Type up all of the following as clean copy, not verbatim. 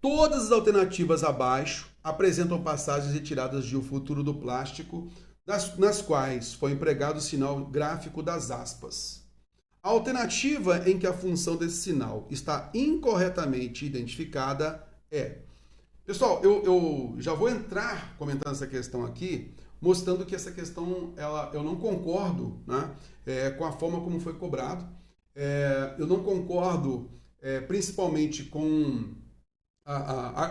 Todas as alternativas abaixo apresentam passagens retiradas de O Futuro do Plástico, nas quais foi empregado o sinal gráfico das aspas. A alternativa em que a função desse sinal está incorretamente identificada é... Pessoal, eu já vou entrar comentando essa questão aqui, mostrando que essa questão eu não concordo, né, com a forma como foi cobrado. Eu não concordo principalmente com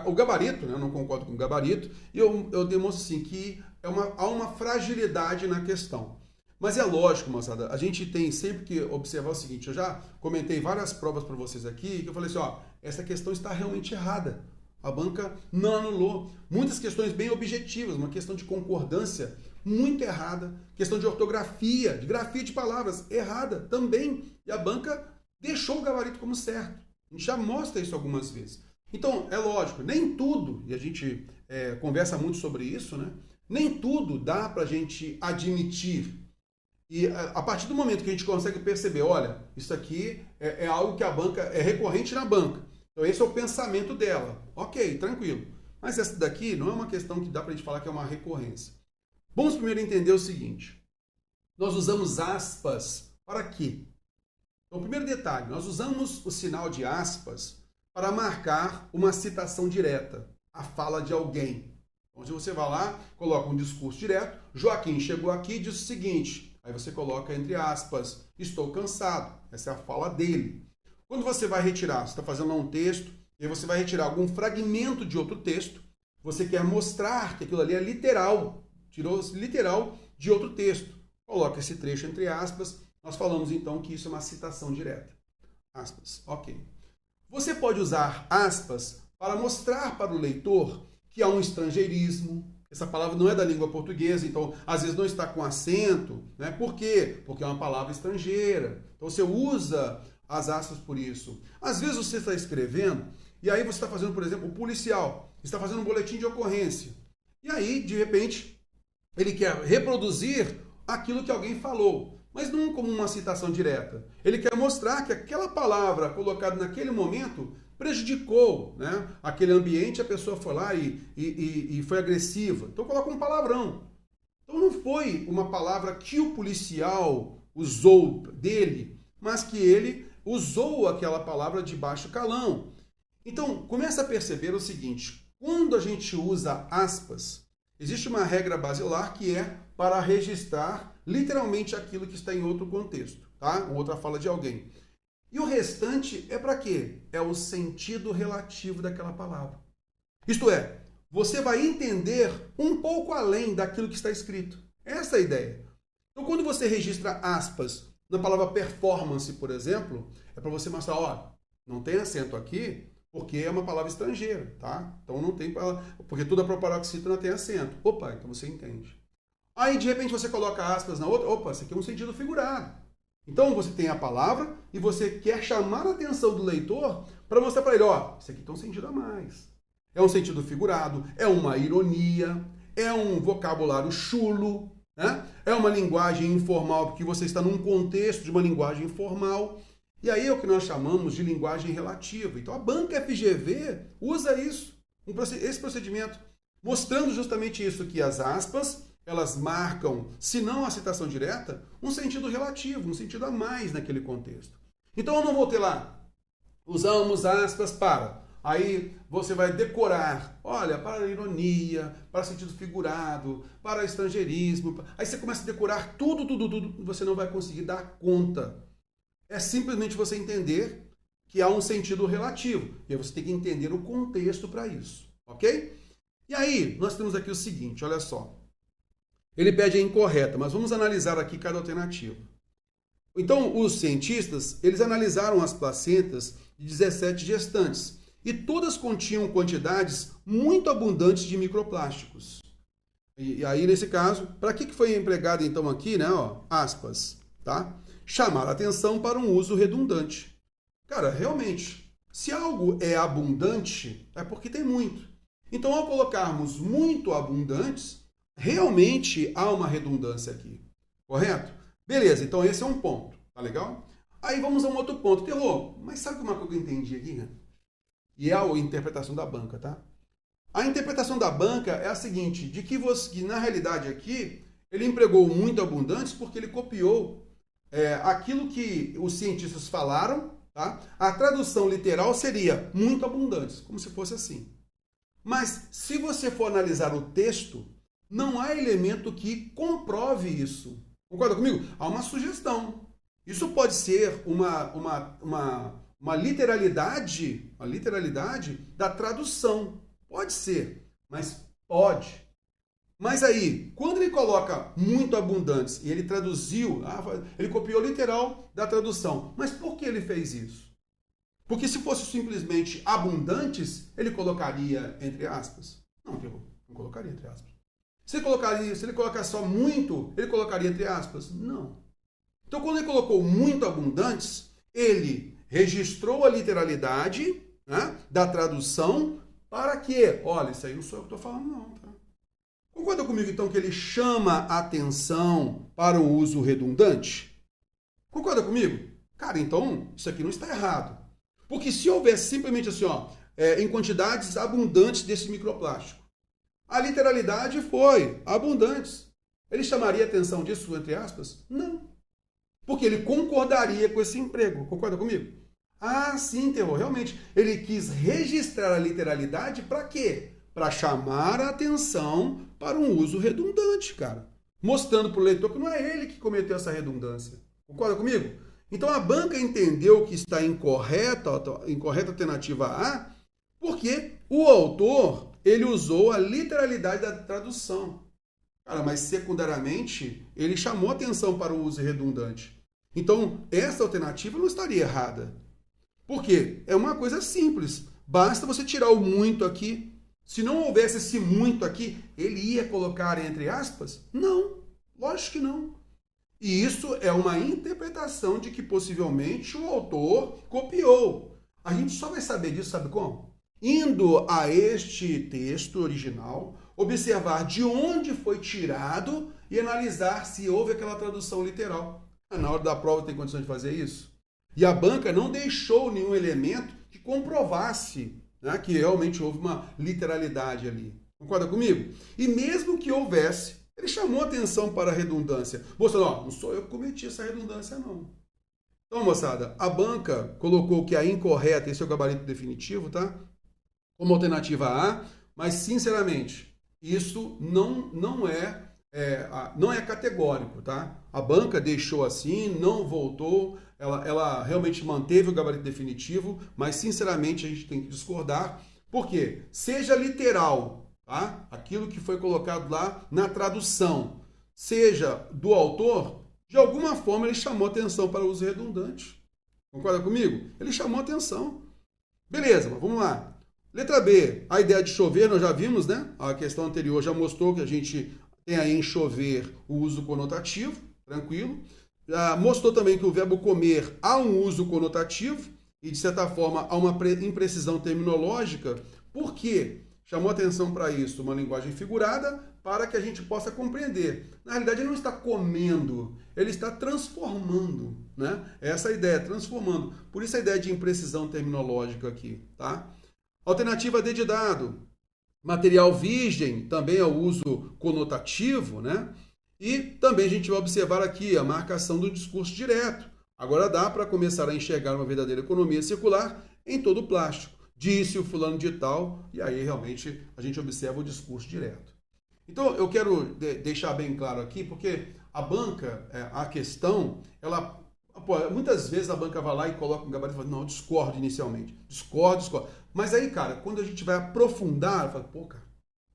o gabarito, né, eu não concordo com o gabarito, e eu demonstro assim, que há uma fragilidade na questão. Mas é lógico, moçada, a gente tem sempre que observar o seguinte, eu já comentei várias provas para vocês aqui, que eu falei assim, ó, essa questão está realmente errada. A banca não anulou. Muitas questões bem objetivas, uma questão de concordância muito errada, questão de ortografia, de grafia de palavras errada também. E a banca deixou o gabarito como certo. A gente já mostra isso algumas vezes. Então, é lógico, nem tudo, e a gente conversa muito sobre isso, né? Nem tudo dá para a gente admitir. E a partir do momento que a gente consegue perceber, olha, isso aqui é algo que a banca é recorrente na banca. Então esse é o pensamento dela. Ok, tranquilo. Mas essa daqui não é uma questão que dá para a gente falar que é uma recorrência. Vamos primeiro entender o seguinte. Nós usamos aspas para quê? Então, primeiro detalhe, nós usamos o sinal de aspas para marcar uma citação direta, a fala de alguém. Então, se você vai lá, coloca um discurso direto, Joaquim chegou aqui e disse o seguinte, aí você coloca entre aspas, estou cansado, essa é a fala dele. Quando você vai retirar, você está fazendo um texto, e aí você vai retirar algum fragmento de outro texto, você quer mostrar que aquilo ali é literal, tirou literal de outro texto. Coloca esse trecho entre aspas, nós falamos então que isso é uma citação direta. Aspas, ok. Você pode usar aspas para mostrar para o leitor que há um estrangeirismo. Essa palavra não é da língua portuguesa, então às vezes não está com acento, né? Por quê? Porque é uma palavra estrangeira. Então você usa as aspas por isso. Às vezes você está escrevendo e aí você está fazendo, por exemplo, o policial, está fazendo um boletim de ocorrência. E aí, de repente, ele quer reproduzir aquilo que alguém falou, mas não como uma citação direta. Ele quer mostrar que aquela palavra colocada naquele momento prejudicou, né, aquele ambiente, a pessoa foi lá e foi agressiva. Então coloca um palavrão. Então não foi uma palavra que o policial usou dele, mas que ele usou aquela palavra de baixo calão. Então, começa a perceber o seguinte, quando a gente usa aspas, existe uma regra basilar que é para registrar literalmente aquilo que está em outro contexto, tá? Outra fala de alguém. E o restante é para quê? É o sentido relativo daquela palavra. Isto é, você vai entender um pouco além daquilo que está escrito. Essa é a ideia. Então, quando você registra aspas na palavra performance, por exemplo, é para você mostrar, ó, não tem acento aqui, porque é uma palavra estrangeira, tá? Então não tem, porque toda proparoxítona tem acento. Opa, então você entende. Aí, de repente, você coloca aspas na outra, opa, isso aqui é um sentido figurado. Então você tem a palavra e você quer chamar a atenção do leitor para mostrar para ele, ó, isso aqui tem um sentido a mais. É um sentido figurado, é uma ironia, é um vocabulário chulo, né? É uma linguagem informal, porque você está num contexto de uma linguagem formal. E aí é o que nós chamamos de linguagem relativa. Então a banca FGV usa isso, esse procedimento, mostrando justamente isso, que as aspas, elas marcam, se não a citação direta, um sentido relativo, um sentido a mais naquele contexto. Então eu não vou ter lá, usamos aspas para... Aí você vai decorar, olha, para ironia, para sentido figurado, para estrangeirismo. Aí você começa a decorar tudo, você não vai conseguir dar conta. É simplesmente você entender que há um sentido relativo. E aí você tem que entender o contexto para isso, ok? E aí, nós temos aqui o seguinte, olha só. Ele pede a incorreta, mas vamos analisar aqui cada alternativa. Então, os cientistas, eles analisaram as placentas de 17 gestantes. E todas continham quantidades muito abundantes de microplásticos. E aí, nesse caso, para que foi empregado então aqui, né, ó, aspas, tá? Chamar a atenção para um uso redundante. Cara, realmente, se algo é abundante, é porque tem muito. Então, ao colocarmos muito abundantes, realmente há uma redundância aqui. Correto? Beleza, então esse é um ponto. Tá legal? Aí vamos a um outro ponto. Terror, mas sabe uma coisa que eu entendi aqui, né? E é a interpretação da banca, tá? A interpretação da banca é a seguinte, de que na realidade aqui, ele empregou muito abundantes porque ele copiou aquilo que os cientistas falaram, tá? A tradução literal seria muito abundantes, como se fosse assim. Mas se você for analisar o texto, não há elemento que comprove isso. Concorda comigo? Há uma sugestão. Isso pode ser uma literalidade da tradução. Pode ser, mas pode. Mas aí, quando ele coloca muito abundantes e ele traduziu, ele copiou literal da tradução. Mas por que ele fez isso? Porque se fosse simplesmente abundantes, ele colocaria entre aspas? Não colocaria entre aspas. Se ele colocar só muito, ele colocaria entre aspas? Não. Então, quando ele colocou muito abundantes, ele registrou a literalidade, né, da tradução para quê? Olha, isso aí não sou eu que estou falando, não. Tá? Concorda comigo, então, que ele chama atenção para o uso redundante? Concorda comigo? Cara, então, isso aqui não está errado. Porque se houvesse simplesmente assim, em quantidades abundantes desse microplástico, a literalidade foi abundantes. Ele chamaria atenção disso, entre aspas? Não. Porque ele concordaria com esse emprego. Concorda comigo? Ah, sim, Terror. Realmente, ele quis registrar a literalidade para quê? Para chamar a atenção para um uso redundante, cara. Mostrando para o leitor que não é ele que cometeu essa redundância. Concorda comigo? Então, a banca entendeu que está incorreta a alternativa A, porque o autor, ele usou a literalidade da tradução. Cara, mas secundariamente, ele chamou atenção para o uso redundante. Então, essa alternativa não estaria errada. Por quê? É uma coisa simples. Basta você tirar o muito aqui. Se não houvesse esse muito aqui, ele ia colocar entre aspas? Não. Lógico que não. E isso é uma interpretação de que possivelmente o autor copiou. A gente só vai saber disso, sabe como? Indo a este texto original, observar de onde foi tirado e analisar se houve aquela tradução literal. Na hora da prova tem condição de fazer isso? E a banca não deixou nenhum elemento que comprovasse, né, que realmente houve uma literalidade ali. Concorda comigo? E mesmo que houvesse, ele chamou atenção para a redundância. Mostrando, não sou eu que cometi essa redundância, não. Então, moçada, a banca colocou que a incorreta, esse é o gabarito definitivo, tá? Como alternativa A, mas, sinceramente, isso não é categórico, tá? A banca deixou assim, não voltou, ela realmente manteve o gabarito definitivo, mas, sinceramente, a gente tem que discordar, porque seja literal, tá? Aquilo que foi colocado lá na tradução, seja do autor, de alguma forma ele chamou atenção para o uso redundante. Concorda comigo? Ele chamou atenção. Beleza, mas vamos lá. Letra B, a ideia de chover, nós já vimos, né? A questão anterior já mostrou que a gente tem aí em chover o uso conotativo, tranquilo. Já mostrou também que o verbo comer há um uso conotativo e, de certa forma, há uma imprecisão terminológica. Por quê? Chamou atenção para isso, uma linguagem figurada, para que a gente possa compreender. Na realidade, ele não está comendo, ele está transformando, né? Essa é a ideia, transformando. Por isso a ideia de imprecisão terminológica aqui, tá? Alternativa D de dado. Material virgem também é o uso conotativo, né? E também a gente vai observar aqui a marcação do discurso direto. Agora dá para começar a enxergar uma verdadeira economia circular em todo o plástico. Disse o fulano de tal, e aí realmente a gente observa o discurso direto. Então eu quero deixar bem claro aqui, porque a banca, a questão, muitas vezes a banca vai lá e coloca um gabarito e fala, não, eu discordo inicialmente. Discordo. Mas aí, cara, quando a gente vai aprofundar, fala, pô, cara,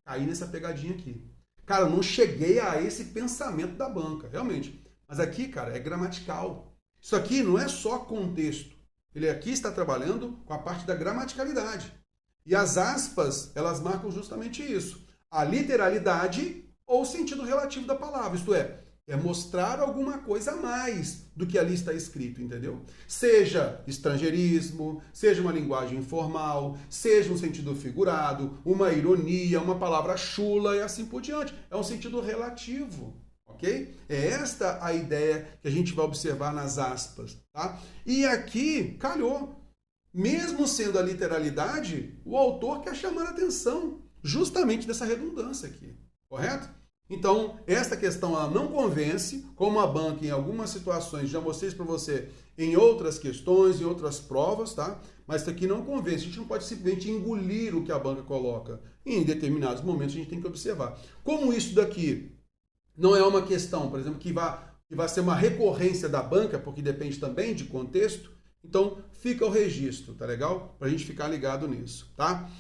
caí nessa pegadinha aqui. Cara, eu não cheguei a esse pensamento da banca, realmente. Mas aqui, cara, é gramatical. Isso aqui não é só contexto. Ele aqui está trabalhando com a parte da gramaticalidade. E as aspas, elas marcam justamente isso. A literalidade ou o sentido relativo da palavra. Isto é mostrar alguma coisa a mais do que ali está escrito, entendeu? Seja estrangeirismo, seja uma linguagem informal, seja um sentido figurado, uma ironia, uma palavra chula e assim por diante. É um sentido relativo. Ok? É esta a ideia que a gente vai observar nas aspas, tá? E aqui, calhou. mesmo sendo a literalidade, o autor quer chamar a atenção justamente dessa redundância aqui, correto? Então, esta questão ela não convence, como a banca em algumas situações, já mostrei isso para você em outras questões, em outras provas, tá? Mas isso aqui não convence, a gente não pode simplesmente engolir o que a banca coloca. Em determinados momentos a gente tem que observar. Como isso daqui não é uma questão, por exemplo, que vai ser uma recorrência da banca, porque depende também de contexto, então fica o registro, tá legal? Para a gente ficar ligado nisso, tá?